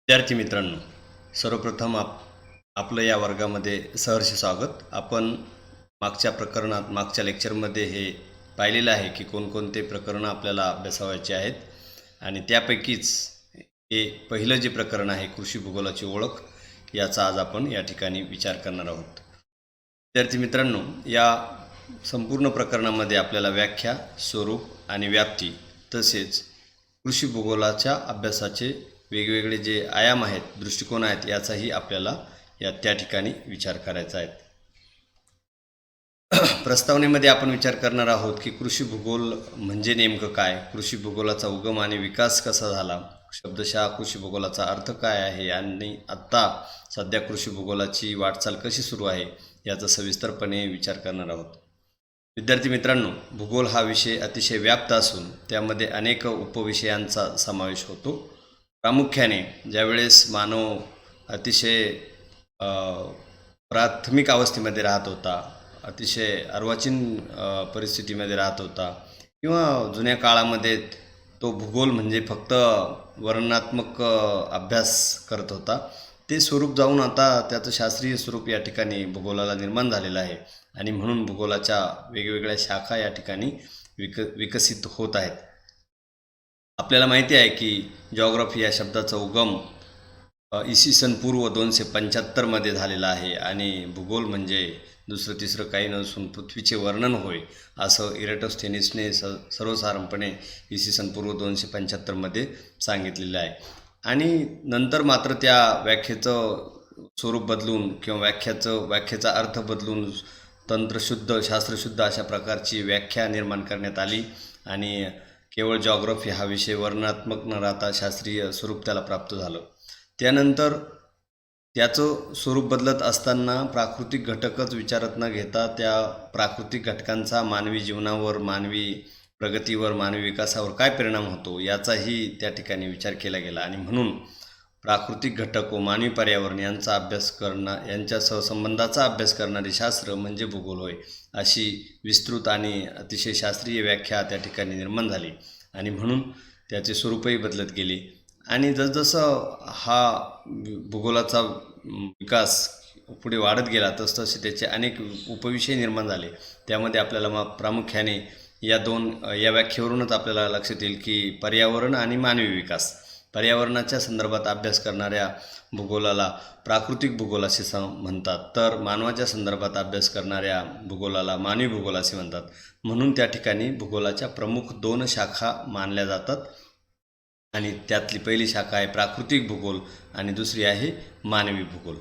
विद्यार्थी मित्रांनो, सर्वप्रथम आपलं या वर्गामध्ये सहर्ष स्वागत. आपण मागच्या लेक्चरमध्ये हे पाहिलेलं आहे की कोणकोणते प्रकरणं आपल्याला अभ्यासावायचे आहेत आणि त्यापैकीच हे पहिलं जे प्रकरण आहे कृषी भूगोलाची ओळख, याचा आज आपण या ठिकाणी विचार करणार आहोत. विद्यार्थी मित्रांनो, या संपूर्ण प्रकरणामध्ये आपल्याला व्याख्या, स्वरूप आणि व्याप्ती तसेच कृषी भूगोलाच्या अभ्यासाचे वेगवेगळे जे आयाम आहेत, दृष्टिकोन आहेत, याचाही आपल्याला त्या ठिकाणी विचार करायचा आहे. प्रस्तावनेमध्ये आपण विचार करणार आहोत की कृषी भूगोल म्हणजे नेमकं काय, कृषी भूगोलाचा उगम आणि विकास कसा झाला, शब्दशः कृषी भूगोलाचा अर्थ काय आहे आणि आत्ता सध्या कृषी भूगोलाची वाटचाल कशी सुरू आहे याचा सविस्तरपणे विचार करणार आहोत. विद्यार्थी मित्रांनो, भूगोल हा विषय अतिशय व्याप्त असून त्यामध्ये अनेक उपविषयांचा समावेश होतो. प्रामुख्याने ज्यावेळेस मानव अतिशय प्राथमिक अवस्थेमध्ये राहत होता, अतिशय अर्वाचीन परिस्थितीमध्ये राहत होता किंवा जुन्या काळामध्ये तो भूगोल म्हणजे फक्त वर्णनात्मक अभ्यास करत होता, ते स्वरूप जाऊन आता त्याचं शास्त्रीय स्वरूप या ठिकाणी भूगोलाला निर्माण झालेलं आहे आणि म्हणून भूगोलाच्या वेगवेगळ्या शाखा या ठिकाणी विकसित होत आहेत. आपल्याला माहिती आहे की जॉग्राफी या शब्दाचा उगम इसवी सन पूर्व 275मध्ये झालेला आहे आणि भूगोल म्हणजे दुसरं तिसरं काही नसून पृथ्वीचे वर्णन होय, असं इराटोस्थेनीसने सर्वसाधारणपणे इसवी सन पूर्व 275मध्ये सांगितलेलं आहे. आणि नंतर मात्र त्या व्याख्येचं स्वरूप बदलून किंवा व्याख्येचा अर्थ बदलून तंत्रशुद्ध, शास्त्रशुद्ध अशा प्रकारची व्याख्या निर्माण करण्यात आली आणि केवळ जॉग्राफी हा विषय वर्णनात्मक न राहता शास्त्रीय स्वरूप त्याला प्राप्त झालं. त्यानंतर त्याचं स्वरूप बदलत असताना प्राकृतिक घटकच विचारात न घेता त्या प्राकृतिक घटकांचा मानवी जीवनावर, मानवी प्रगतीवर, मानवी विकासावर काय परिणाम होतो याचाही त्या ठिकाणी विचार केला गेला आणि म्हणून प्राकृतिक घटक व मानवी पर्यावरण यांचा अभ्यास करणं, यांच्या सहसंबंधाचा अभ्यास करणारे शास्त्र म्हणजे भूगोल होय, अशी विस्तृत आणि अतिशय शास्त्रीय व्याख्या त्या ठिकाणी निर्माण झाली आणि म्हणून त्याचे स्वरूपही बदलत गेले. आणि जसजसं हा भूगोलाचा विकास पुढे वाढत गेला तसतसे त्याचे अनेक उपविषय निर्माण झाले. त्यामध्ये आपल्याला प्रामुख्याने या व्याख्येवरूनच आपल्याला लक्षात येईल की पर्यावरण आणि मानवी विकास. पर्यावरणाच्या संदर्भात अभ्यास करणाऱ्या भूगोलाला प्राकृतिक भूगोल असे म्हणतात, तर मानवाच्या संदर्भात अभ्यास करणाऱ्या भूगोलाला मानवी भूगोल असे म्हणतात. म्हणून त्या ठिकाणी भूगोलाच्या प्रमुख 2 शाखा मानल्या जातात आणि त्यातली पहिली शाखा आहे प्राकृतिक भूगोल आणि दुसरी आहे मानवी भूगोल.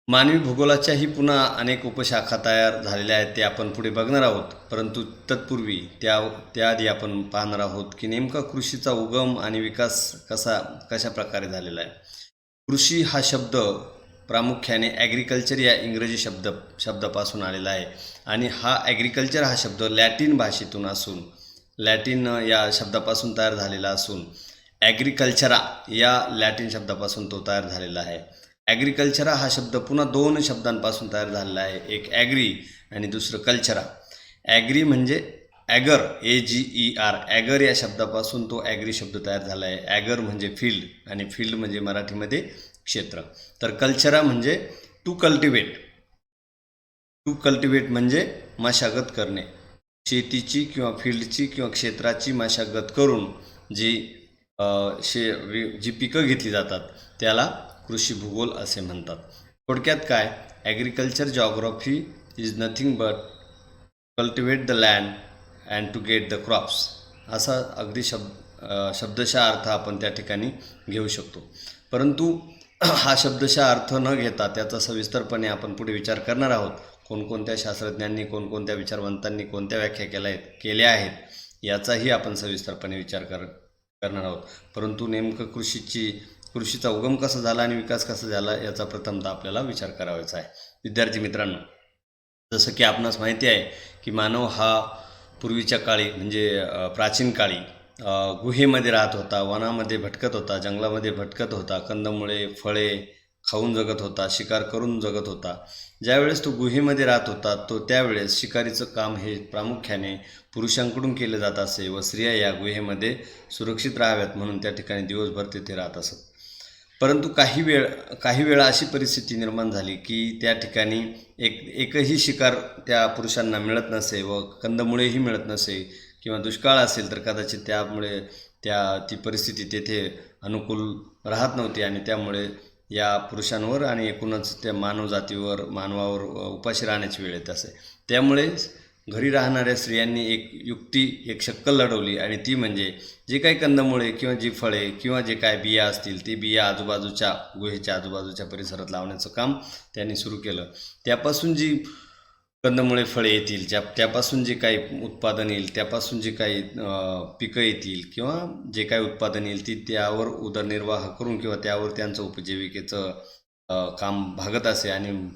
मानवी भूगोलाच्याही पुन्हा अनेक उपशाखा तयार झालेल्या आहेत, ते आपण पुढे बघणार आहोत. परंतु तत्पूर्वी त्याआधी आपण पाहणार आहोत की नेमका कृषीचा उगम आणि विकास कशा प्रकारे झालेला आहे. कृषी हा शब्द प्रामुख्याने ॲग्रिकल्चर या इंग्रजी शब्दापासून आलेला आहे आणि ॲग्रिकल्चर हा शब्द लॅटिन भाषेतून असून, लॅटिन या शब्दापासून तयार झालेला असून ॲग्रिकल्चरा या लॅटिन शब्दापासून तो तयार झालेला आहे. ॲग्रिकल्चरा हा शब्द पुन्हा 2 शब्दांपासून तयार झालेला आहे, एक ॲग्री आणि दुसरं कल्चरा. ॲग्री म्हणजे ॲगर, AGER, ॲगर या शब्दापासून तो ॲग्री शब्द तयार झाला आहे. ॲगर म्हणजे फील्ड आणि फील्ड म्हणजे मराठीमध्ये क्षेत्र. तर कल्चरा म्हणजे टू कल्टिवेट म्हणजे मशागत करणे, शेतीची किंवा फील्डची किंवा क्षेत्राची मशागत करून जी पिकं घेतली जातात त्याला कृषी भूगोल असे म्हणतात. थोडक्यात काय, agriculture geography is nothing but cultivate the land and to get the crops, असा अगदी शब्दशः अर्थ आपण त्या ठिकाणी घेऊ शकतो. परंतु हा शब्दशः अर्थ न घेता त्याचा सविस्तरपणे आपण पुढे विचार करणार आहोत. कोणकोणत्या शास्त्रज्ञांनी, कोणकोणत्या विचारवंतांनी कोणत्या व्याख्या केल्या आहेत याचाही आपण सविस्तरपणे विचार करणार आहोत. परंतु नेमकं कृषीचा उगम कसा झाला आणि विकास कसा झाला याचा प्रथमतः आपल्याला विचार करायचा आहे. विद्यार्थी मित्रांनो, जसं की आपणास माहिती आहे की मानव हा पूर्वीच्या काळी म्हणजे प्राचीन काळी गुहेमध्ये राहत होता, वनामध्ये भटकत होता, जंगलामध्ये भटकत होता, कंदमुळे फळे खाऊन जगत होता, शिकार करून जगत होता. ज्यावेळेस तो गुहेमध्ये राहत होता त्यावेळेस शिकारीचं काम हे प्रामुख्याने पुरुषांकडून केलं जात असे व स्त्रिया या गुहेमध्ये सुरक्षित राहाव्यात म्हणून त्या ठिकाणी दिवसभर तिथे राहत असत. परंतु काही वेळा अशी परिस्थिती निर्माण झाली की त्या ठिकाणी एकही शिकार त्या पुरुषांना मिळत नसे व कंदमुळेही मिळत नसे किंवा दुष्काळ असेल तर कदाचित त्यामुळे ती परिस्थिती तेथे अनुकूल राहत नव्हती आणि त्यामुळे या पुरुषांवर आणि एकूणच त्या मानवजातीवर मानवावर उपाशी राहण्याची वेळ येत असे. त्यामुळे घरी राहणाऱ्या स्त्रियांनी एक शक्कल लढवली आणि ती म्हणजे जे काही कंदमुळे किंवा जी फळे किंवा जे काय बिया असतील ते बिया आजूबाजूच्या गुहेच्या आजूबाजूच्या परिसरात लावण्याचं काम त्यांनी सुरू केलं. त्यापासून जी कंदमुळे फळे येतील त्यापासून जे काही उत्पादन येईल त्यापासून जे काही पिकं येतील किंवा जे काही उत्पादन येईल त्यावर उदरनिर्वाह करून किंवा त्यावर त्यांचं उपजीविकेचं काम भागत असे आणि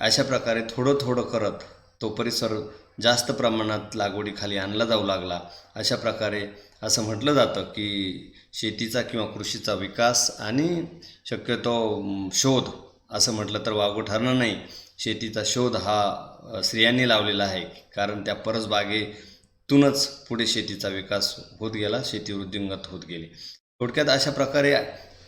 अशा प्रकारे थोडं थोडं करत तो परिसर जास्त प्रमाणात लागवडीखाली आणला जाऊ लागला. अशा प्रकारे असं म्हटलं जातं की शेतीचा किंवा कृषीचा विकास आणि शक्यतो शोध असं म्हटलं तर वावगं ठरणार नाही. शेतीचा शोध हा स्त्रियांनी लावलेला आहे, कारण त्या परसबागेतूनच पुढे शेतीचा विकास होत गेला, शेती वृद्धिंगत होत गेली. थोडक्यात अशा प्रकारे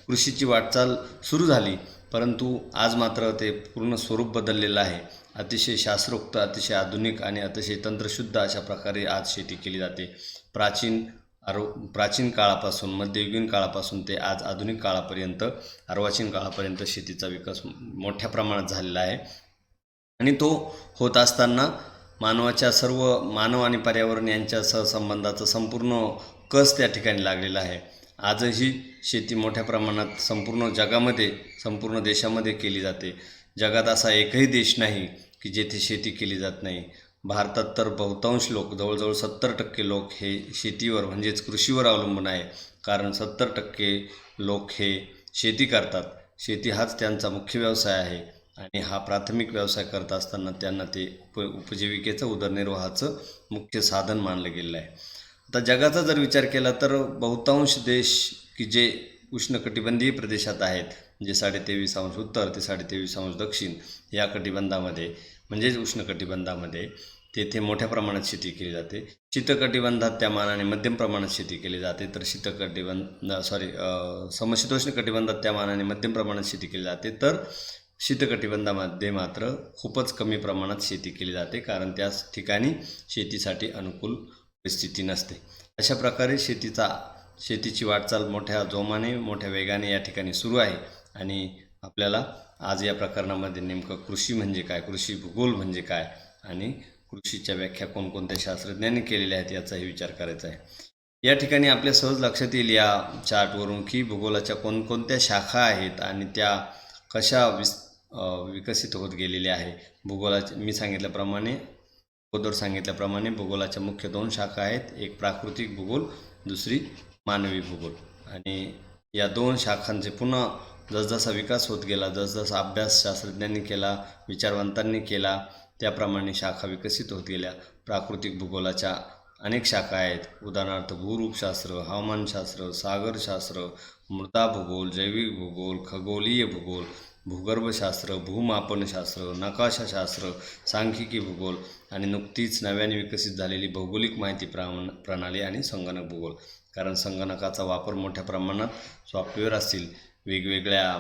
कृषीची वाटचाल सुरू झाली, परंतु आज मात्र ते पूर्ण स्वरूप बदललेलं आहे. अतिशय शास्त्रोक्त, अतिशय आधुनिक आणि अतिशय तंत्रशुद्ध अशा प्रकारे आज शेती केली जाते. प्राचीन काळापासून मध्ययुगीन काळापासून ते आज आधुनिक काळापर्यंत अर्वाचीन काळापर्यंत शेतीचा विकास मोठ्या प्रमाणात झालेला आहे आणि तो होत असताना मानव आणि पर्यावरण यांच्या सहसंबंधाचा संपूर्ण कस त्या ठिकाणी लागलेला आहे. आजही शेती मोठ्या प्रमाणात संपूर्ण जगामध्ये, संपूर्ण देशामध्ये केली जाते. जगात असा एकही देश नाही की जेथे शेती केली जात नाही. भारतात तर बहुतांश लोक, जवळजवळ 70% लोक हे शेतीवर म्हणजेच कृषीवर अवलंबून आहे, कारण 70% लोक हे शेती करतात. शेती हाच त्यांचा मुख्य व्यवसाय आहे आणि हा प्राथमिक व्यवसाय करत असताना त्यांना ते उपजीविकेचं, उदरनिर्वाहाचं मुख्य साधन मानलं गेलं आहे. आता जगाचा जर विचार केला तर बहुतांश देश की जे उष्णकटिबंधीय प्रदेशात आहेत, म्हणजे 23.5 उत्तर ते 23.5 दक्षिण या कटिबंधामध्ये म्हणजेच उष्णकटिबंधामध्ये, तेथे मोठ्या प्रमाणात शेती केली जाते. शीतकटिबंधात त्या मानाने मध्यम प्रमाणात शेती केली जाते, तर समशीतोष्ण कटिबंधात त्या मानाने मध्यम प्रमाणात शेती केली जाते, तर शीतकटिबंधामध्ये मात्र खूपच कमी प्रमाणात शेती केली जाते, कारण त्या ठिकाणी शेतीसाठी अनुकूल परिस्थिती नसते. अशा प्रकारे शेतीची वाटचाल मोठ्या जोमाने, मोठ्या वेगाने या ठिकाणी सुरू आहे आणि आपल्याला आज या प्रकरणामध्ये नेमकं कृषी म्हणजे काय, कृषी भूगोल म्हणजे काय आणि कृषीच्या व्याख्या कोणकोणत्या शास्त्रज्ञांनी केलेल्या आहेत याचाही विचार करायचा आहे. या ठिकाणी आपल्या सहज लक्षात येईल या चार्टवरून की भूगोलाच्या कोणकोणत्या शाखा आहेत आणि त्या कशा विकसित होत गेलेल्या आहे. मी अगोदर सांगितल्याप्रमाणे भूगोलाच्या मुख्य 2 शाखा आहेत, एक प्राकृतिक भूगोल, दुसरी मानवी भूगोल. आणि या 2 शाखांचे पुन्हा जसजसा विकास होत गेला, जसजसा अभ्यास शास्त्रज्ञांनी केला, विचारवंतांनी केला, त्याप्रमाणे शाखा विकसित होत गेल्या. प्राकृतिक भूगोलाच्या अनेक शाखा आहेत, उदाहरणार्थ भूरूपशास्त्र, हवामानशास्त्र, सागरशास्त्र, मृदा भूगोल, जैविक भूगोल, खगोलीय भूगोल, भूगर्भशास्त्र, भूमापनशास्त्र, नकाशाशास्त्र, सांख्यिकी भूगोल आणि नुकतीच नव्याने विकसित झालेली भौगोलिक माहिती प्रणाली आणि संगणक भूगोल. कारण संगणकाचा वापर मोठ्या प्रमाणात, सॉफ्टवेअर असतील, वेगवेगळ्या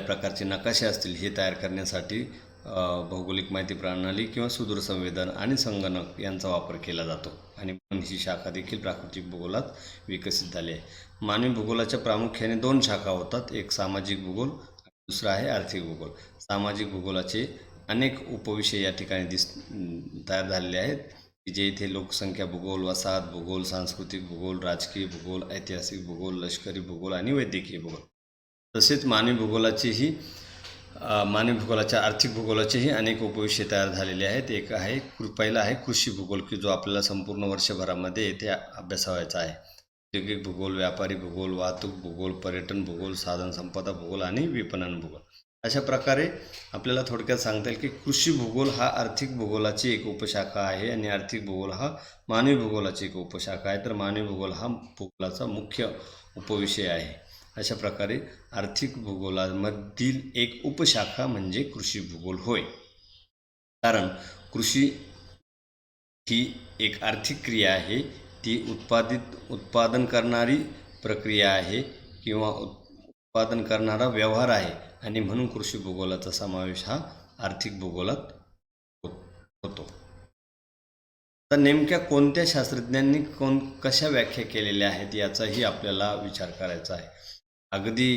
प्रकारचे नकाशे असतील, हे तयार करण्यासाठी भौगोलिक माहिती प्रणाली किंवा सुदूर संवेदन आणि संगणक यांचा वापर केला जातो आणि म्हणून ही शाखा देखील प्राकृतिक भूगोलात विकसित झाली आहे. मानवी भूगोलाच्या प्रामुख्याने 2 शाखा होतात, एक सामाजिक भूगोल आणि दुसरा आहे आर्थिक भूगोल. सामाजिक भूगोलाचे अनेक उपविषय या ठिकाणी तयार झालेले आहेत, की जे इथे लोकसंख्या भूगोल, वसाहत भूगोल, सांस्कृतिक भूगोल, राजकीय भूगोल, ऐतिहासिक भूगोल, लष्करी भूगोल आणि वैद्यकीय भूगोल. तसेच मानवी भूगोलाच्या आर्थिक भूगोलाचेही अनेक उपविषय तयार झालेले आहेत. पहिला आहे कृषी भूगोल, की जो आपल्याला संपूर्ण वर्षभरामध्ये येथे अभ्यासावायचा आहे. औद्योगिक भूगोल, व्यापारी भूगोल, वाहतूक भूगोल, पर्यटन भूगोल, साधनसंपदा भूगोल आणि विपणन भूगोल. अशा प्रकारे आपल्याला थोडक्यात सांगता येईल की कृषी भूगोल हा आर्थिक भूगोलाची एक उपशाखा आहे आणि आर्थिक भूगोल हा मानवी भूगोलाची एक उपशाखा आहे, तर मानवी भूगोल हा भूगोलाचा मुख्य उपविषय आहे. अशा प्रकारे आर्थिक भूगोलामधील एक उपशाखा म्हणजे कृषी भूगोल होय. कारण कृषी ही एक आर्थिक क्रिया आहे, ती उत्पादन करणारी प्रक्रिया आहे किंवा उत्पादन करणारा व्यवहार आहे आणि म्हणून कृषी भूगोलाचा समावेश हा आर्थिक भूगोलात होतो. तर नेमक्या कोणत्या शास्त्रज्ञांनी कशा व्याख्या केलेल्या आहेत याचाही आपल्याला विचार करायचा आहे. अगदी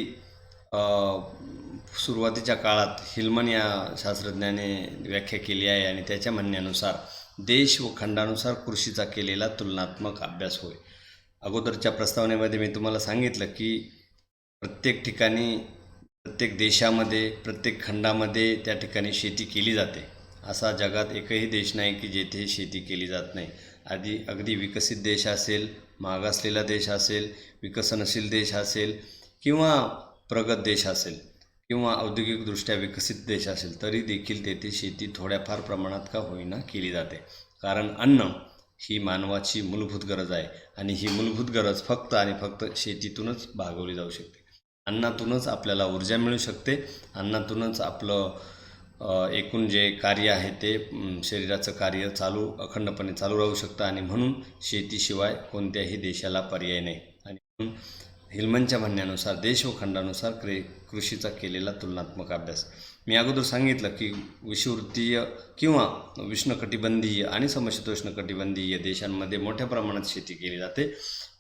सुरुवातीच्या काळात हिलमन या शास्त्रज्ञाने व्याख्या केली आहे आणि त्याच्या म्हणण्यानुसार देश व खंडानुसार कृषीचा केलेला तुलनात्मक अभ्यास होय. अगोदरच्या प्रस्तावनेमध्ये मी तुम्हाला सांगितलं की प्रत्येक ठिकाणी, प्रत्येक देशामध्ये, प्रत्येक खंडामध्ये त्या ठिकाणी शेती केली जाते. असा जगात एकही देश नाही की जेथे शेती केली जात नाही. अगदी विकसित देश असेल, मागासलेला देश असेल, विकसनशील देश असेल किंवा प्रगत देश असेल किंवा औद्योगिकदृष्ट्या विकसित देश असेल, तरी देखील तेथे शेती थोड्याफार प्रमाणात का होईना केली जाते. कारण अन्न ही मानवाची मूलभूत गरज आहे आणि ही मूलभूत गरज फक्त आणि फक्त शेतीतूनच भागवली जाऊ शकते. अन्नातूनच आपल्याला ऊर्जा मिळू शकते. अन्नातूनच आपलं एकूण जे कार्य आहे ते शरीराचं कार्य अखंडपणे चालू राहू शकतं आणि म्हणून शेतीशिवाय कोणत्याही देशाला पर्याय नाही. आणि म्हणून हिलमनच्या म्हणण्यानुसार देश व खंडानुसार कृषीचा केलेला तुलनात्मक अभ्यास. मी अगोदर सांगितलं की विषुववृत्तीय किंवा उष्णकटिबंधीय आणि समशीतोष्णकटिबंधीय देशांमध्ये मोठ्या प्रमाणात शेती केली जाते,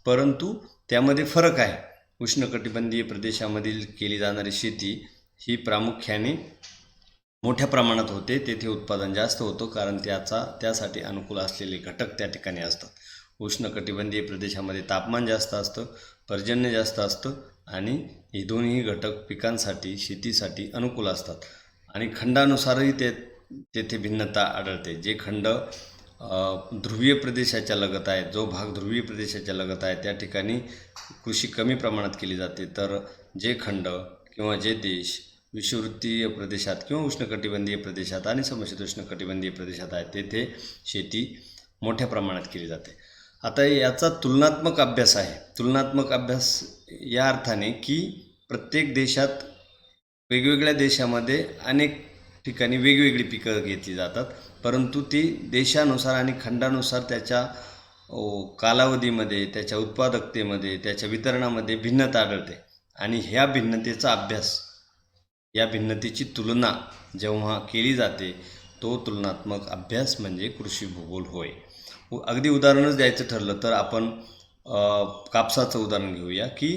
परंतु त्यामध्ये फरक आहे. उष्णकटिबंधीय प्रदेशामधील केली जाणारी शेती ही प्रामुख्याने मोठ्या प्रमाणात होते. तेथे उत्पादन जास्त होतं कारण त्यासाठी अनुकूल असलेले घटक त्या ठिकाणी असतात. उष्णकटिबंधीय प्रदेशामध्ये तापमान जास्त असतं, पर्जन्य जास्त असतं आणि हे दोन्ही घटक पिकांसाठी, शेतीसाठी अनुकूल असतात. आणि खंडानुसारही तेथे भिन्नता आढळते. जे खंड ध्रुवीय प्रदेशाच्या लगत आहे, जो भाग ध्रुवीय प्रदेशाच्या लगत आहे त्या ठिकाणी कृषी कमी प्रमाणात केली जाते, तर जे खंड किंवा जे देश विषुववृत्तीय प्रदेशात किंवा उष्णकटिबंधीय प्रदेशात आणि समशीतोष्णकटिबंधीय प्रदेशात आहे तेथे शेती मोठ्या प्रमाणात केली जाते. आता याचा तुलनात्मक अभ्यास आहे. तुलनात्मक अभ्यास या अर्थाने की प्रत्येक देशात, वेगवेगळ्या देशामध्ये अनेक ठिकाणी वेगवेगळी पिकं घेतली जातात, परंतु ती देशानुसार आणि खंडानुसार त्याच्या कालावधीमध्ये, त्याच्या उत्पादकतेमध्ये, त्याच्या वितरणामध्ये भिन्नता आढळते. आणि ह्या भिन्नतेचा अभ्यास, या भिन्नतेची तुलना जेव्हा केली जाते तो तुलनात्मक अभ्यास म्हणजे कृषी भूगोल होय. अगदी उदाहरणच द्यायचं ठरलं तर आपण कापसाचं उदाहरण घेऊया की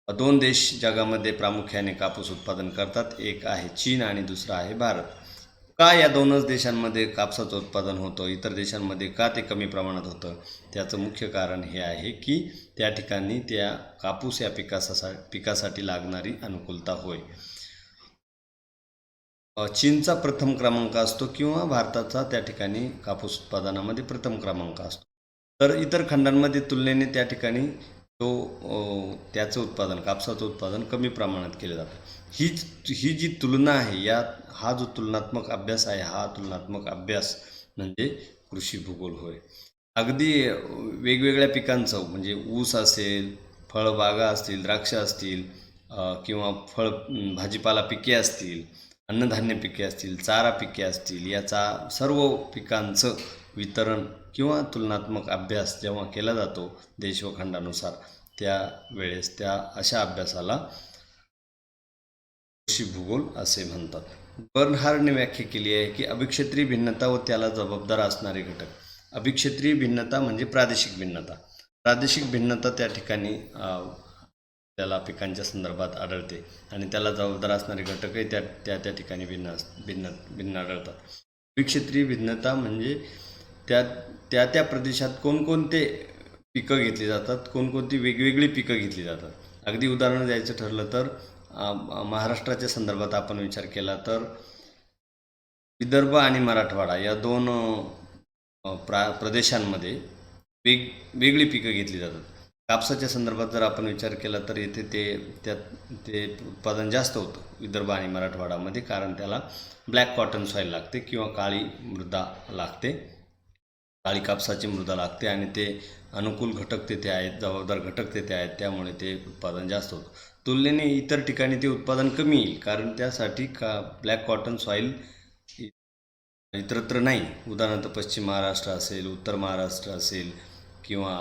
दोन देश जगामध्ये प्रामुख्याने कापूस उत्पादन करतात. एक आहे चीन आणि दुसरा आहे भारत. का या दोनच देशांमध्ये कापसाचं उत्पादन होतं, इतर देशांमध्ये का ते कमी प्रमाणात होतं? त्याचं मुख्य कारण हे आहे की त्या ठिकाणी त्या कापूस या पिकासाठी लागणारी अनुकूलता होय. चीनचा प्रथम क्रमांक असतो किंवा भारताचा त्या ठिकाणी कापूस उत्पादनामध्ये प्रथम क्रमांक असतो. तर इतर खंडांमध्ये तुलनेने त्या ठिकाणी त्याचं उत्पादन, कापसाचं उत्पादन कमी प्रमाणात केलं जातं. ही जी तुलना आहे, हा जो तुलनात्मक अभ्यास आहे, हा तुलनात्मक अभ्यास म्हणजे कृषी भूगोल होय. अगदी वेगवेगळ्या पिकांचं म्हणजे ऊस असेल, फळबागा असतील, द्राक्ष असतील किंवा भाजीपाला पिके असतील, अन्नधान्य पिके असतील, चारा पिके असतील, याचा सर्व पिकांचं वितरण किंवा तुलनात्मक अभ्यास जेव्हा केला जातो देश व खंडानुसार, त्यावेळेस अशा अभ्यासाला कृषी भूगोल असे म्हणतात. बर्नहार्डने व्याख्या केली आहे की अभिक्षेत्रीय भिन्नता व त्याला जबाबदार असणारे घटक. अभिक्षेत्रीय भिन्नता म्हणजे प्रादेशिक भिन्नता. प्रादेशिक भिन्नता त्या ठिकाणी त्याला पिकांच्या संदर्भात आढळते आणि त्याला जबाबदार असणारे घटकही त्या ठिकाणी भिन्न आढळतात. अभिक्षेत्रीय भिन्नता म्हणजे त्या प्रदेशात कोणकोणते पिकं घेतली जातात, कोणकोणती वेगवेगळी पिकं घेतली जातात. अगदी उदाहरण द्यायचं ठरलं तर महाराष्ट्राच्या संदर्भात आपण विचार केला तर विदर्भ आणि मराठवाडा या दोन प्रदेशांमध्ये वेगवेगळी पिकं घेतली जातात. कापसाच्या संदर्भात जर आपण विचार केला तर येथे ते उत्पादन जास्त होतं विदर्भ आणि मराठवाडामध्ये, कारण त्याला ब्लॅक कॉटन सॉईल लागते किंवा काळी मृदा लागते, काळी कापसाची मृदा लागते आणि ते अनुकूल घटक तेथे आहेत, जबाबदार घटक तेथे आहेत, त्यामुळे ते उत्पादन जास्त होतं. तुलनेने इतर ठिकाणी ते उत्पादन कमी येईल कारण त्यासाठी ब्लॅक कॉटन सॉईल इतरत्र नाही. उदाहरणार्थ पश्चिम महाराष्ट्र असेल, उत्तर महाराष्ट्र असेल किंवा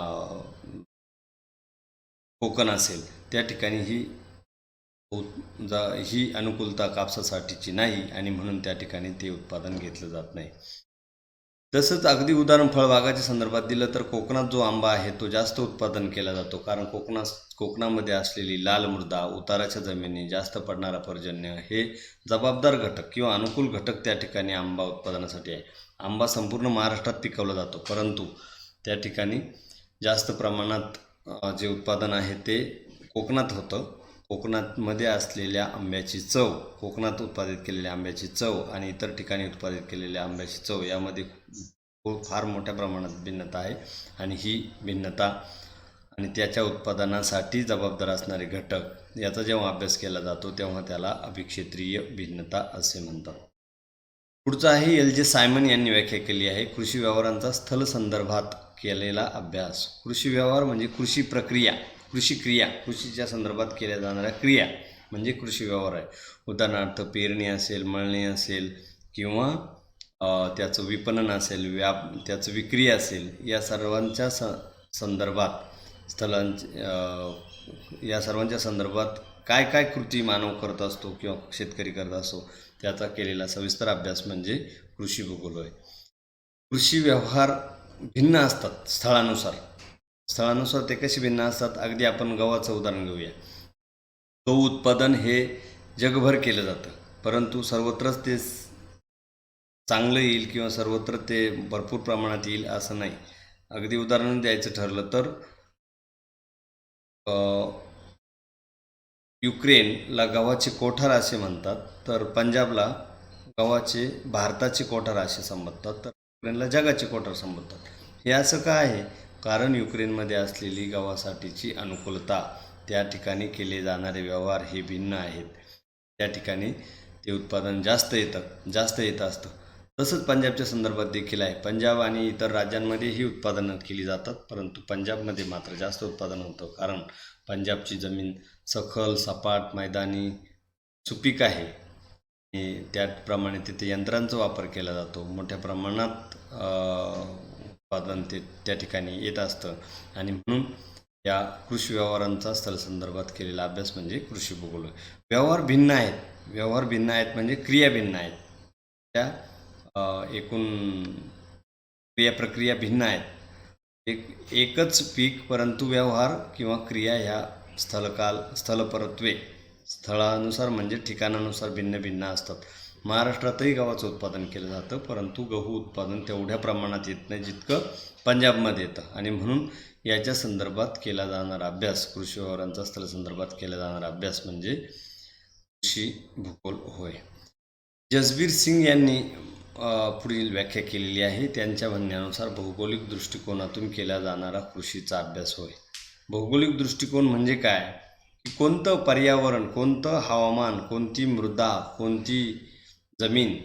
कोकण असेल, त्या ठिकाणी ही ही अनुकूलता कापसासाठीची नाही आणि म्हणून त्या ठिकाणी ते उत्पादन घेतलं जात नाही. तसंच अगदी उदाहरण फळबागाच्या संदर्भात दिलं तर कोकणात जो आंबा आहे तो जास्त उत्पादन केला जातो, कारण कोकणामध्ये असलेली लाल मृदा, उताराच्या जमिनी, जास्त पडणारा पर्जन्य हे जबाबदार घटक किंवा अनुकूल घटक त्या ठिकाणी आंबा उत्पादनासाठी आहे. आंबा संपूर्ण महाराष्ट्रात पिकवला जातो, परंतु त्या ठिकाणी जास्त प्रमाणात जे उत्पादन आहे ते कोकणात होतं. कोकणामध्ये असलेल्या आंब्याची चव, कोकणात उत्पादित केलेल्या आंब्याची चव आणि इतर ठिकाणी उत्पादित केलेल्या आंब्याची चव यामध्ये फार मोठ्या प्रमाणात भिन्नता आहे. आणि ही भिन्नता आणि त्याच्या उत्पादनासाठी जबाबदार असणारे घटक याचा जेव्हा अभ्यास केला जातो तेव्हा त्याला अभिक्षेत्रीय भिन्नता असे म्हणतात. पुढचा आहे एल.जे. सायमन यांनी व्याख्या केली आहे, कृषी व्यवहारांचा स्थल संदर्भात केलेला अभ्यास. कृषी व्यवहार म्हणजे कृषी प्रक्रिया, कृषी क्रिया, कृषीच्या संदर्भात केल्या जाणाऱ्या क्रिया म्हणजे कृषी व्यवहार आहे. उदाहरणार्थ पेरणी असेल, मळणी असेल किंवा त्याचं विपणन असेल, त्याचं विक्री असेल, या सर्वांच्या संदर्भात या सर्वांच्या संदर्भात काय काय कृती मानव करत असतो किंवा शेतकरी करत असतो त्याचा केलेला सविस्तर अभ्यास म्हणजे कृषी भूगोल होय. कृषी व्यवहार भिन्न असतात स्थळानुसार ते कसे भिन्न असतात. अगदी आपण गव्हाचं उदाहरण घेऊया. गहू उत्पादन हे जगभर केलं जातं, परंतु सर्वत्रच ते चांगलं येईल किंवा सर्वत्र ते भरपूर प्रमाणात येईल असं नाही. अगदी उदाहरण द्यायचं ठरलं तर युक्रेनला गव्हाचे कोठार असे म्हणतात, तर पंजाबला भारताचे कोठार असे संबोधतात, तर युक्रेनला जगाचे कोठार संबोधतात. हे असं का आहे? कारण युक्रेनमध्ये असलेली गव्हासाठीची अनुकूलता, त्या ठिकाणी केले जाणारे व्यवहार हे भिन्न आहेत. त्या ठिकाणी ते उत्पादन जास्त येत असतं. तसंच पंजाबच्या संदर्भात देखील आहे. पंजाब आणि इतर राज्यांमध्ये ही उत्पादनं केली जातात, परंतु पंजाबमध्ये मात्र जास्त उत्पादन होतं, कारण पंजाबची जमीन सखल, सपाट, मैदानी, सुपीक आहे. त्याप्रमाणे तिथे यंत्रांचा वापर केला जातो. मोठ्या प्रमाणात उत्पादन त्या ठिकाणी येत असतं आणि म्हणून या कृषी व्यवहारांचा स्थल संदर्भात केलेला अभ्यास म्हणजे कृषी भूगोल. व्यवहार भिन्न आहेत म्हणजे क्रिया भिन्न आहेत. त्या एकूण प्रक्रिया भिन्न आहेत. एकच पीक, परंतु व्यवहार किंवा क्रिया ह्या स्थलपरत्वे स्थळानुसार म्हणजे ठिकाणानुसार भिन्न असतात. महाराष्ट्रातही गव्हाचं उत्पादन केलं जातं, परंतु गहू उत्पादन तेवढ्या प्रमाणात येत नाही जितकं पंजाबमध्ये येतं आणि म्हणून याच्या संदर्भात केला जाणारा अभ्यास, कृषी व्यवहारांचा स्थल संदर्भात केला जाणारा अभ्यास म्हणजे कृषी भूगोल होय. जसबीर सिंग यांनी पुढील व्याख्या केलेली आहे. त्यांच्या म्हणण्यानुसार भौगोलिक दृष्टिकोनातून केला जाणारा कृषीचा अभ्यास होय. भौगोलिक दृष्टिकोन म्हणजे काय? की कोणतं पर्यावरण, कोणतं हवामान, कोणती मृदा, कोणती जमीन,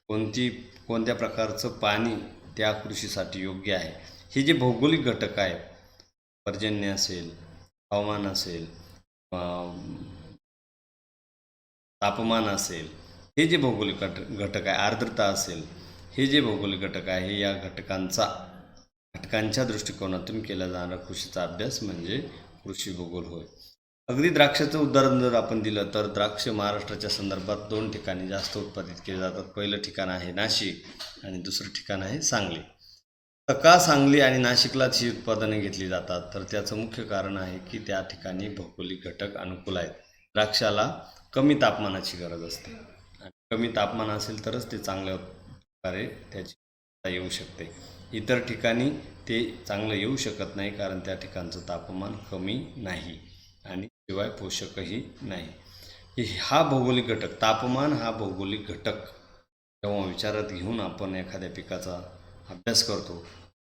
कोणत्या प्रकारचं पाणी त्या कृषीसाठी योग्य आहे. हे जे भौगोलिक घटक आहेत, पर्जन्य असेल, हवामान असेल, तापमान असेल, हे जे भौगोलिक घटक आहे, आर्द्रता असेल, हे जे भौगोलिक घटक आहे, या घटकांच्या दृष्टिकोनातून केला जाणारा कृषीचा अभ्यास म्हणजे कृषी भूगोल होय. अगदी द्राक्षाचं उदाहरण जर आपण दिलं तर द्राक्ष महाराष्ट्राच्या संदर्भात 2 ठिकाणी जास्त उत्पादित केले जातात. पहिलं ठिकाण आहे नाशिक आणि दुसरं ठिकाण आहे सांगली. तर का सांगली आणि नाशिकलाच ही उत्पादने घेतली जातात? तर त्याचं मुख्य कारण आहे की त्या ठिकाणी भौगोलिक घटक अनुकूल आहेत. द्राक्षाला कमी तापमानाची गरज असते आणि कमी तापमान असेल तरच ते चांगल्या प्रकारे त्याची येऊ शकते. इतर ठिकाणी ते चांगलं येऊ शकत नाही, कारण त्या ठिकाणचं तापमान कमी नाही आणि शिवाय पोषकही नाही. हा भौगोलिक घटक, तापमान हा भौगोलिक घटक जेव्हा विचारात घेऊन आपण एखाद्या पिकाचा अभ्यास करतो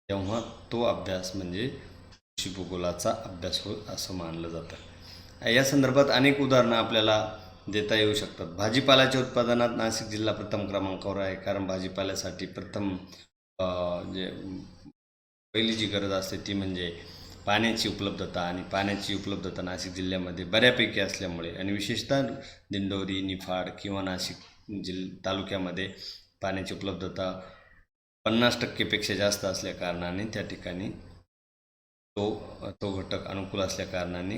तेव्हा तो अभ्यास म्हणजे कृषी भूगोलाचा अभ्यास होय असं मानलं जातं. या संदर्भात अनेक उदाहरणं आपल्याला देता येऊ शकतात. भाजीपाल्याच्या उत्पादनात नाशिक जिल्हा प्रथम क्रमांकावर आहे, कारण भाजीपाल्यासाठी पहिली जी गरज असते ती म्हणजे पाण्याची उपलब्धता, आणि पाण्याची उपलब्धता नाशिक जिल्ह्यामध्ये बऱ्यापैकी असल्यामुळे आणि विशेषतः दिंडोरी, निफाड किंवा नाशिक तालुक्यामध्ये पाण्याची उपलब्धता 50% जास्त असल्या कारणाने त्या ठिकाणी तो घटक अनुकूल असल्या कारणाने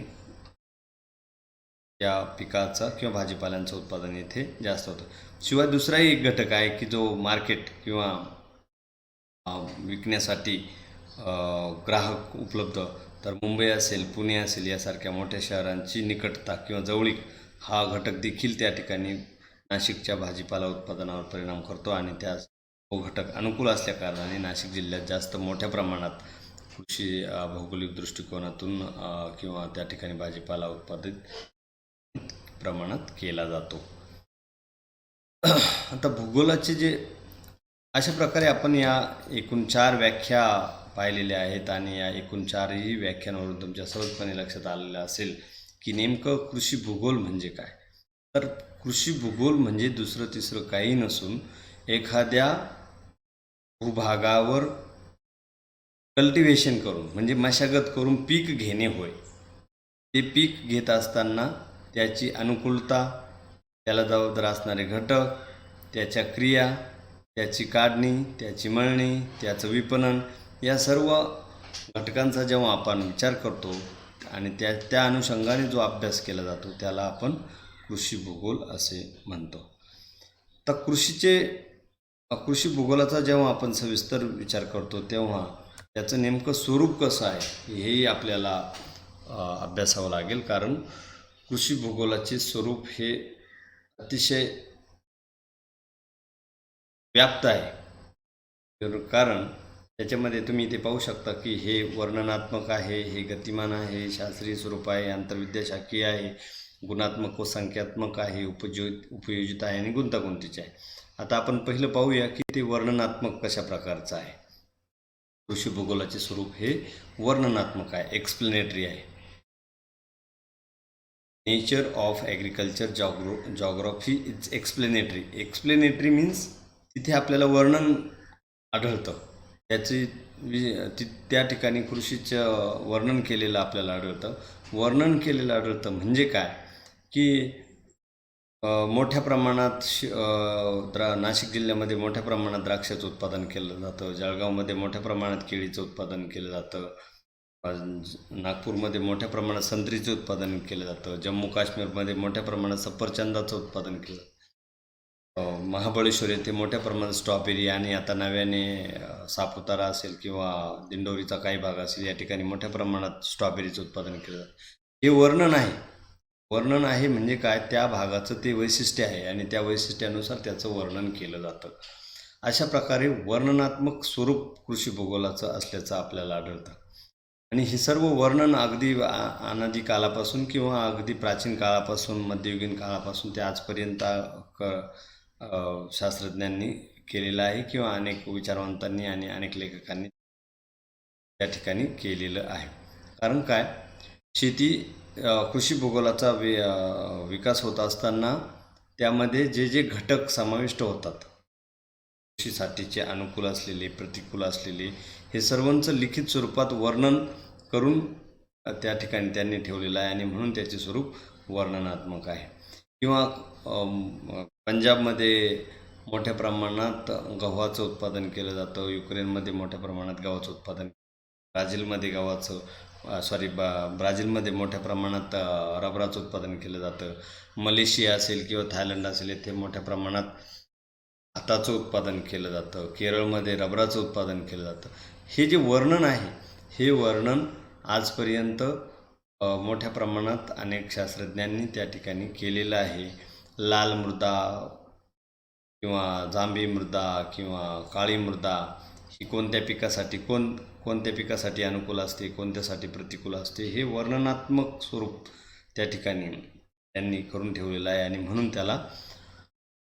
त्या पिकाचा किंवा भाजीपाल्यांचं उत्पादन इथे जास्त होतं. शिवाय दुसराही एक घटक आहे की जो मार्केट किंवा विकण्यासाठी ग्राहक उपलब्ध, तर मुंबई असेल, पुणे असेल यासारख्या मोठ्या शहरांची निकटता किंवा जवळीक हा घटक देखील त्या ठिकाणी नाशिकच्या भाजीपाला उत्पादनावर परिणाम करतो आणि त्या तो घटक अनुकूल असल्या कारणाने नाशिक जिल्ह्यात जास्त मोठ्या प्रमाणात कृषी भौगोलिक दृष्टिकोनातून किंवा त्या ठिकाणी भाजीपाला उत्पादित प्रमाणात केला जातो. आता भूगोलाचे जे अशा प्रकारे आपण या एकूण 4 व्याख्या पाहिलेल्या आहेत आणि या एकूण 4ही व्याख्यांवरून तुमच्या सहजपणे लक्षात आलेलं असेल की नेमकं कृषी भूगोल म्हणजे काय. तर कृषी भूगोल म्हणजे दुसरं तिसरं काही नसून एखाद्या भूभागावर कल्टिवेशन करून म्हणजे मशागत करून पीक घेणे होय. ते पीक घेत असताना त्याची अनुकूलता, त्याला जबाबदार असणारे घटक, त्याच्या क्रिया, त्याची काढणी, त्याची मळणी, त्याचं विपणन, या सर्व घटकांचा जेव्हा आपण विचार करतो आणि त्या अनुषंगाने जो अभ्यास केला जातो त्याला आपण कृषी भूगोल असे म्हणतो. तर कृषी भूगोलाचा जेव्हा आपण सविस्तर विचार करतो तेव्हा त्याचं नेमकं स्वरूप कसं आहे हेही आपल्याला अभ्यासावं लागेल. कारण कृषी भूगोलाचे स्वरूप हे अतिशय व्याप्त आहे. कारण त्याच्यामध्ये तुम्ही इथे पाहू शकता की हे वर्णनात्मक आहे, हे गतिमान आहे, शास्त्रीय स्वरूप आहे, आंतरविद्याशाखीय आहे, गुणात्मक व संख्यात्मक आहे, उपयोजित आहे आणि गुंतागुंतीचे आहे. आता आपण पहिलं पाहूया की ते वर्णनात्मक कशा प्रकारचं आहे. कृषी भूगोलाचे स्वरूप हे वर्णनात्मक आहे, एक्सप्लेनेटरी आहे. Nature of agriculture geography is explanatory. Explanatory means तिथे आपल्याला वर्णन आढळतं, त्या ठिकाणी कृषीचं वर्णन केलेलं आपल्याला आढळतं. वर्णन केलेलं आढळतं म्हणजे काय की मोठ्या प्रमाणात नाशिक जिल्ह्यामध्ये मोठ्या प्रमाणात द्राक्षाचं उत्पादन केलं जातं, जळगावमध्ये मोठ्या प्रमाणात केळीचं उत्पादन केलं जातं, नागपूरमध्ये मोठ्या प्रमाणात संत्रीचं उत्पादन केलं जातं, जम्मू काश्मीरमध्ये मोठ्या प्रमाणात सफरचंदाचं उत्पादन केलं जातं, महाबळेश्वर येथे मोठ्या प्रमाणात स्ट्रॉबेरी आणि आता नव्याने सापुतारा असेल किंवा दिंडोरीचा काही भाग असेल या ठिकाणी मोठ्या प्रमाणात स्ट्रॉबेरीचं उत्पादन केलं जातं. हे वर्णन आहे. वर्णन आहे म्हणजे काय, त्या भागाचं ते वैशिष्ट्य आहे आणि त्या वैशिष्ट्यानुसार त्याचं वर्णन केलं जातं. अशा प्रकारे वर्णनात्मक स्वरूप कृषी भूगोलाचं असल्याचं आपल्याला आढळतं. आणि हे सर्व वर्णन अगदी अनादी कालापासून किंवा अगदी प्राचीन काळापासून मध्ययुगीन काळापासून ते आजपर्यंत शास्त्रज्ञांनी केलेलं आहे किंवा अनेक विचारवंतांनी आणि अनेक लेखकांनी त्या ठिकाणी केलेलं आहे. कारण काय, कृषी भूगोलाचा विकास होत असताना त्यामध्ये जे घटक समाविष्ट होतात, कृषीसाठीचे अनुकूल असलेले, प्रतिकूल असलेले, हे सर्वांचं लिखित स्वरूपात वर्णन करून त्या ठिकाणी त्यांनी ठेवलेलं आहे आणि म्हणून त्याचे स्वरूप वर्णनात्मक आहे. किंवा पंजाबमध्ये मोठ्या प्रमाणात गव्हाचं उत्पादन केलं जातं, युक्रेनमध्ये मोठ्या प्रमाणात गव्हाचं उत्पादन, ब्राझीलमध्ये मोठ्या प्रमाणात रबराचं उत्पादन केलं जातं, मलेशिया असेल किंवा थायलंड असेल येथे मोठ्या प्रमाणात भाताचं उत्पादन केलं जातं, केरळमध्ये रबराचं उत्पादन केलं जातं. हे जे वर्णन आहे हे वर्णन आजपर्यंत मोठ्या प्रमाणात अनेक शास्त्रज्ञांनी त्या ठिकाणी केलेलं आहे. लाल मृदा किंवा जांभी मृदा किंवा काळी मृदा ही कोणत्या पिकासाठी अनुकूल असते, कोणत्यासाठी प्रतिकूल असते, हे वर्णनात्मक स्वरूप त्या ठिकाणी त्यांनी करून ठेवलेलं आहे आणि म्हणून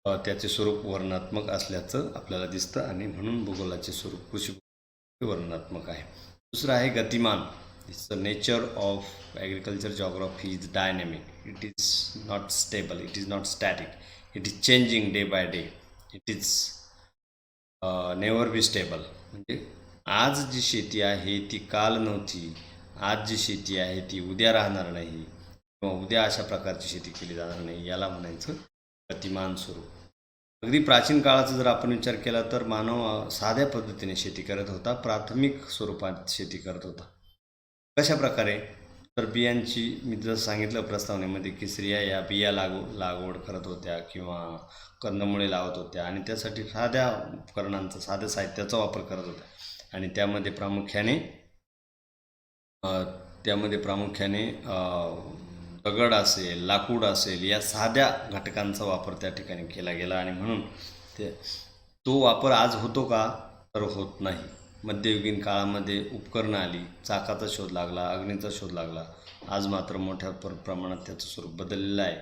त्याचे स्वरूप वर्णनात्मक असल्याचं आपल्याला दिसतं आणि म्हणून भूगोलाचे स्वरूप कृषी वर्णनात्मक आहे. दुसरं आहे गतिमान. It's the nature of agriculture geography is dynamic. It is not stable, it is not static, it is changing day by day, it is never be stable. म्हणजे आज जी शेती आहे ती काल नव्हती, आज जी शेती आहे ती उद्या राहणार नाही किंवा उद्या अशा प्रकारची शेती केली जाणार नाही, याला म्हणायचं गतिमान स्वरूप. अगदी प्राचीन काळाचा जर आपण विचार केला तर मानव साध्या पद्धतीने शेती करत होता, प्राथमिक स्वरूपात शेती करत होता. कशा प्रकारे, तर बियांची मी जसं सांगितलं प्रस्तावनेमध्ये की स्त्रिया या बिया लागवड करत होत्या किंवा कंदमुळे लावत होत्या आणि त्यासाठी साध्या उपकरणांचा साध्या साहित्याचा वापर करत होत्या आणि त्यामध्ये प्रामुख्याने दगड असेल, लाकूड असेल, या साध्या घटकांचा वापर त्या ठिकाणी केला गेला आणि म्हणून तो वापर आज होतो का? तर होत नाही. मध्ययुगीन काळामध्ये उपकरणं आली, चाकाचा शोध लागला, अग्नीचा शोध लागला. आज मात्र मोठ्या प्रमाणात त्याचं स्वरूप बदललेलं आहे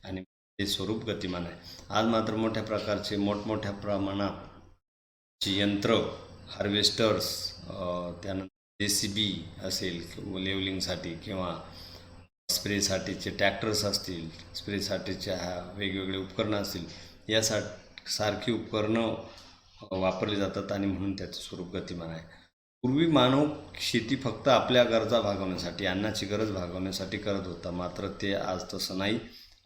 आणि ते स्वरूप गतिमान आहे. आज मात्र मोठ्या प्रकारचे मोठमोठ्या प्रमाणाची यंत्र, हार्वेस्टर्स, त्यानंतर JCB असेल लेवलिंगसाठी किंवा स्प्रेसाठीचे ट्रॅक्टर्स असतील, स्प्रेसाठीच्या वेगवेगळे उपकरणं असतील, सारखी उपकरणं वापरली जातात आणि म्हणून त्याचं स्वरूप गतिमान आहे. पूर्वी मानव शेती फक्त आपल्या गरजा भागवण्यासाठी, अन्नाची गरज भागवण्यासाठी करत होता. मात्र ते आज तसं नाही.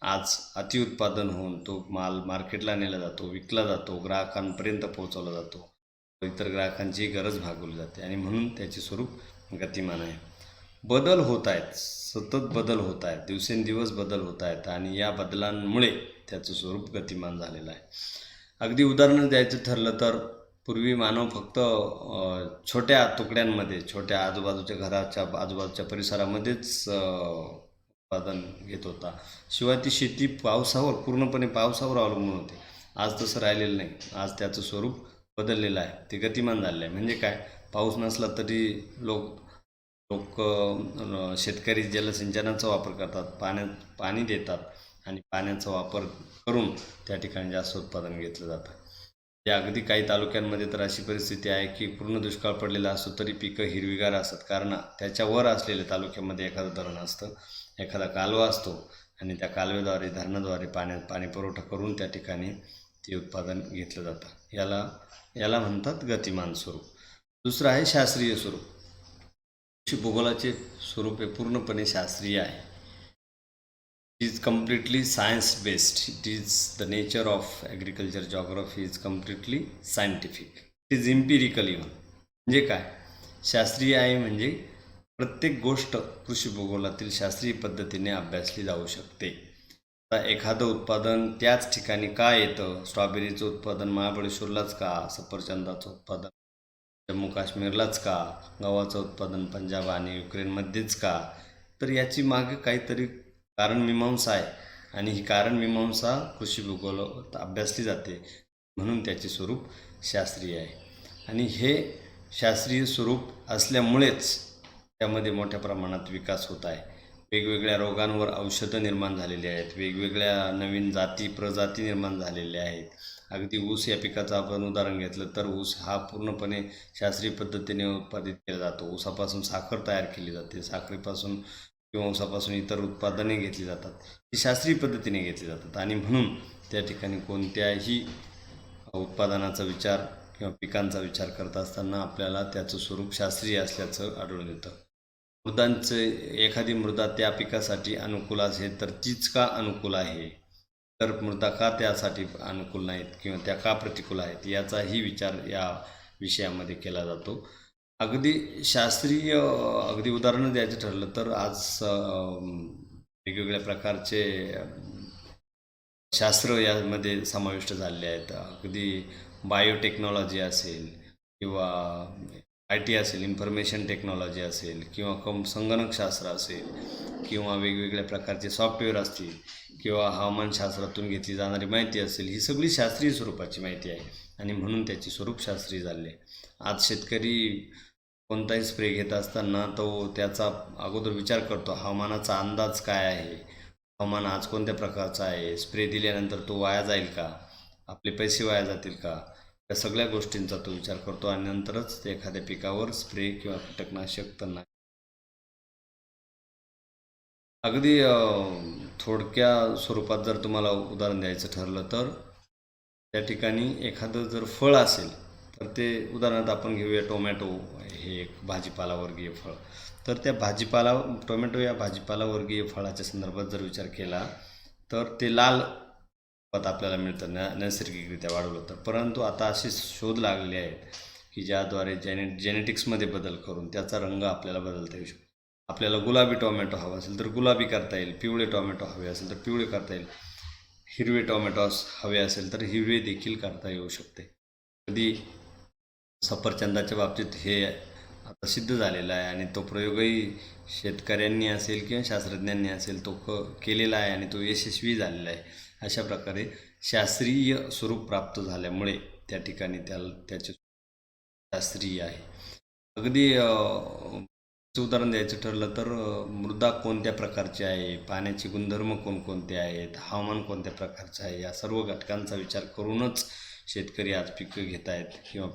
आज अतिउत्पादन होऊन तो माल मार्केटला नेला जातो, विकला जातो, ग्राहकांपर्यंत पोहोचवला जातो, इतर ग्राहकांची गरज भागवली जाते आणि म्हणून त्याचे स्वरूप गतिमान आहे. बदल होत आहेत, सतत बदल होत आहेत, दिवसेंदिवस बदल होत आहेत आणि या बदलांमुळे त्याचं स्वरूप गतिमान झालेलं आहे. अगदी उदाहरण द्यायचं ठरलं तर पूर्वी मानव फक्त छोट्या तुकड्यांमध्ये, छोट्या आजूबाजूच्या घराच्या आजूबाजूच्या परिसरामध्येच उत्पादन घेत होता. शिवाय ती शेती पूर्णपणे पावसावर अवलंबून होते. आज तसं राहिलेलं नाही. आज त्याचं स्वरूप बदललेलं आहे, ते गतिमान झालेलं आहे. म्हणजे काय? पाऊस नसला तरी लोक शेतकरी जलसिंचनाचा वापर करतात, पाणी देतात आणि पाण्याचा वापर करून त्या ठिकाणी जास्त उत्पादन घेतलं जातं. या अगदी काही तालुक्यांमध्ये तर अशी परिस्थिती आहे की पूर्ण दुष्काळ पडलेला असतो तरी पिकं हिरवीगार असतात, कारण त्याच्यावर असलेल्या तालुक्यामध्ये एखादं धरण असतं, एखादा कालवा असतो आणि त्या कालव्याद्वारे, धरणाद्वारे पाणी पुरवठा करून त्या ठिकाणी ते उत्पादन घेतलं जातं. याला म्हणतात गतिमान स्वरूप. दुसरं आहे शास्त्रीय स्वरूप. कृषी भूगोलाचे स्वरूप हे पूर्णपणे शास्त्रीय आहे. It is completely science based. It is the nature of agriculture geography is completely scientific. It is empirical even. म्हणजे काय? शास्त्रीय आहे म्हणजे प्रत्येक गोष्ट कृषी भूगोलातील शास्त्रीय पद्धतीने अभ्यासली जाऊ शकते. आता एखादं उत्पादन त्याच ठिकाणी का येतं? स्ट्रॉबेरीचं उत्पादन महाबळेश्वरलाच का? सफरचंदाचं उत्पादन जम्मू काश्मीरलाच का? गव्हाचं उत्पादन पंजाब आणि युक्रेनमध्येच का? तर याची मागे काहीतरी कारणमीमांसा आहे आणि ही कारणमीमांसा कृषी भूगोलात अभ्यासली जाते, म्हणून त्याचे स्वरूप शास्त्रीय आहे. आणि हे शास्त्रीय स्वरूप असल्यामुळेच त्यामध्ये मोठ्या प्रमाणात विकास होत आहे. वेगवेगळ्या रोगांवर औषधं निर्माण झालेली आहेत, वेगवेगळ्या नवीन प्रजाती निर्माण झालेल्या आहेत. अगदी ऊस या पिकाचं आपण उदाहरण घेतलं तर ऊस हा पूर्णपणे शास्त्रीय पद्धतीने उत्पादित केला जातो. ऊसापासून साखर तयार केली जाते, साखरेपासून किंवा ऊसापासून इतर उत्पादने घेतली जातात, ती शास्त्रीय पद्धतीने घेतली जातात आणि म्हणून त्या ठिकाणी कोणत्याही उत्पादनाचा विचार किंवा पिकांचा विचार करत असताना आपल्याला त्याचं स्वरूप शास्त्रीय असल्याचं आढळून येतं. एखादी मृदा त्या पिकासाठी अनुकूल असेल तर तीच का अनुकूल आहे, तर मृदा का त्यासाठी अनुकूल नाहीत किंवा त्या का प्रतिकूल आहेत, याचाही विचार या विषयामध्ये केला जातो. अगदी उदाहरणं द्यायचं ठरलं तर आज वेगवेगळ्या प्रकारचे शास्त्र यामध्ये समाविष्ट झालेले आहेत. अगदी बायोटेक्नॉलॉजी असेल किंवा IT असेल, इन्फॉर्मेशन टेक्नॉलॉजी असेल किंवा संगणकशास्त्र असेल किंवा वेगवेगळ्या प्रकारचे सॉफ्टवेअर असतील किंवा हवामानशास्त्रातून घेतली जाणारी माहिती असेल, ही सगळी शास्त्रीय स्वरूपाची माहिती आहे आणि म्हणून त्याचे स्वरूप शास्त्रीय झाले. आज शेतकरी कोणताही स्प्रे घेत असताना तो त्याचा अगोदर विचार करतो, हवामानाचा अंदाज काय आहे, हवामान आज कोणत्या प्रकारचं आहे, स्प्रे दिल्यानंतर तो वाया जाईल का, आपले पैसे वाया जातील का, या सगळ्या गोष्टींचा तो विचार करतो आणि नंतरच ते एखाद्या पिकावर स्प्रे किंवा कीटकनाशक त्यांना. अगदी थोडक्या स्वरूपात जर तुम्हाला उदाहरण द्यायचं ठरलं तर त्या ठिकाणी एखादं जर फळ असेल तर ते उदाहरणार्थ आपण घेऊया टोमॅटो, हे एक भाजीपालावर्गीय फळ. तर त्या टोमॅटो या भाजीपालावर्गीय फळाच्या संदर्भात जर विचार केला तर ते लाल आपल्याला मिळतं नैसर्गिकरित्या वाढवलं तर. परंतु आता असे शोध लागलेले आहेत की ज्याद्वारे जेनेटिक्समध्ये बदल करून त्याचा रंग आपल्याला बदलता येऊ शकतो. आपल्याला गुलाबी टोमॅटो हवा असेल तर गुलाबी करता येईल, पिवळे टोमॅटो हवे असेल तर पिवळे करता येईल, हिरवे टोमॅटोज हवे असेल तर हिरवे देखील करता येऊ शकते. कधी सफरचंदाच्या बाबतीत हे आता सिद्ध झालेलं आहे आणि तो प्रयोगही शेतकऱ्यांनी असेल किंवा शास्त्रज्ञांनी असेल तो केलेला आहे आणि तो यशस्वी झालेला आहे. अशा प्रकारे शास्त्रीय स्वरूप प्राप्त झाल्यामुळे त्या ठिकाणी त्याचे शास्त्रीय आहे. अगदी उदाहरण द्यायचं ठरलं तर मृदा कोणत्या प्रकारची आहे, पाण्याचे गुणधर्म कोणकोणते आहेत, हवामान कोणत्या प्रकारचं आहे, या सर्व घटकांचा विचार करूनच शेतकरी आज पिकं घेत आहेत किंवा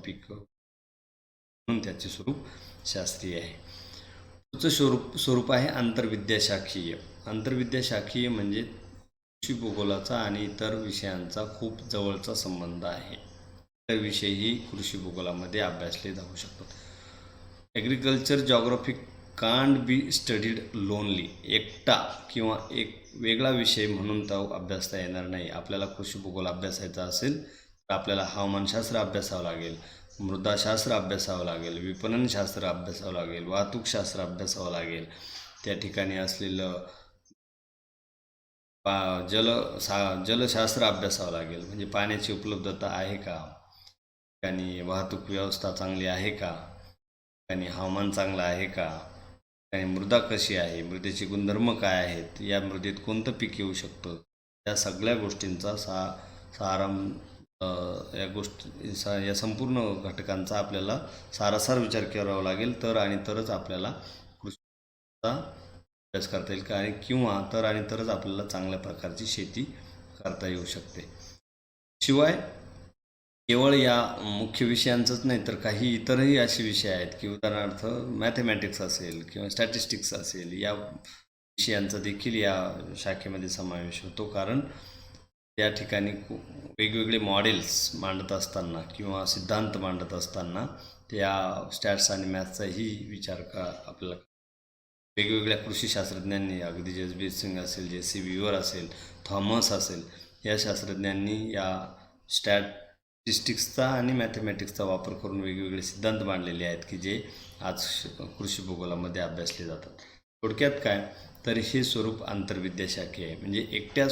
म्हणून त्याचे स्वरूप शास्त्रीय आहे. पुढचं स्वरूप आहे आंतरविद्याशाखीय. आंतरविद्याशाखीय म्हणजे कृषी भूगोलाचा आणि इतर विषयांचा खूप जवळचा संबंध आहे. इतर विषयही कृषी भूगोलामध्ये अभ्यासले जाऊ शकतात. Agriculture geography can't be studied lonely. एकटा किंवा एक वेगळा विषय म्हणून तो अभ्यासता येणार नाही. आपल्याला कृषी भूगोल अभ्यासायचा असेल तर आपल्याला हवामानशास्त्र अभ्यासावं लागेल, मृदाशास्त्र अभ्यासावं लागेल, विपणनशास्त्र अभ्यासावं लागेल, वाहतूकशास्त्र अभ्यासावं लागेल, त्या ठिकाणी असलेलं जलशास्त्र अभ्यासावं लागेल. म्हणजे पाण्याची उपलब्धता आहे का, ठिकाणी वाहतूक व्यवस्था चांगली आहे का, ठिकाणी हवामान चांगलं आहे का, ठिकाणी मृदा कशी आहे, मृदेचे गुणधर्म काय आहेत, या मृदेत कोणतं पीक येऊ शकतं, या सगळ्या गोष्टींचा या संपूर्ण घटकांचा आपल्याला सारासार विचार करावा लागेल. तरच आपल्याला कृषीचा अभ्यास करता येईल तरच आपल्याला चांगल्या प्रकारची शेती करता येऊ शकते. शिवाय केवळ या मुख्य विषयांचंच नाही तर काही इतरही असे विषय आहेत की उदाहरणार्थ मॅथमॅटिक्स असेल किंवा स्टॅटिस्टिक्स असेल, या विषयांचा देखील या शाखेमध्ये समावेश होतो. कारण त्या ठिकाणी वेगवेगळे मॉडेल्स मांडत असताना किंवा सिद्धांत मांडत असताना त्या स्टॅट्स आणि मॅथ्सचाही विचार आपल्याला वेगवेगळ्या कृषी शास्त्रज्ञांनी, अगदी जसबीर सिंग असेल, JC व्हीवर असेल, थॉमस असेल, या शास्त्रज्ञांनी या स्टॅटिस्टिक्सचा आणि मॅथमॅटिक्सचा वापर करून वेगवेगळे सिद्धांत मांडलेले आहेत की जे आज कृषी भूगोलामध्ये अभ्यासले जातात. थोडक्यात काय तर हे स्वरूप आंतरविद्याशाखी आहे. म्हणजे एकट्या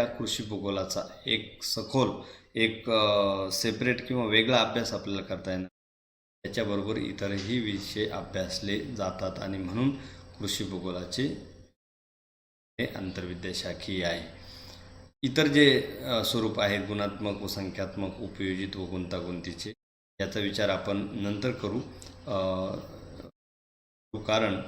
कृषी भूगोलाचा एक सखोल सेपरेट किंवा वेगळा अभ्यास आपल्याला करता येणार, त्याच्याबरोबर इतरही विषय अभ्यासले जातात आणि म्हणून कृषी भूगोलाचे हे आंतरविद्याशाखीय आहे. इतर जे स्वरूप आहेत गुणात्मक व संख्यात्मक, उपयोजित व गुंतागुंतीचे, याचा विचार आपण नंतर करू. कारण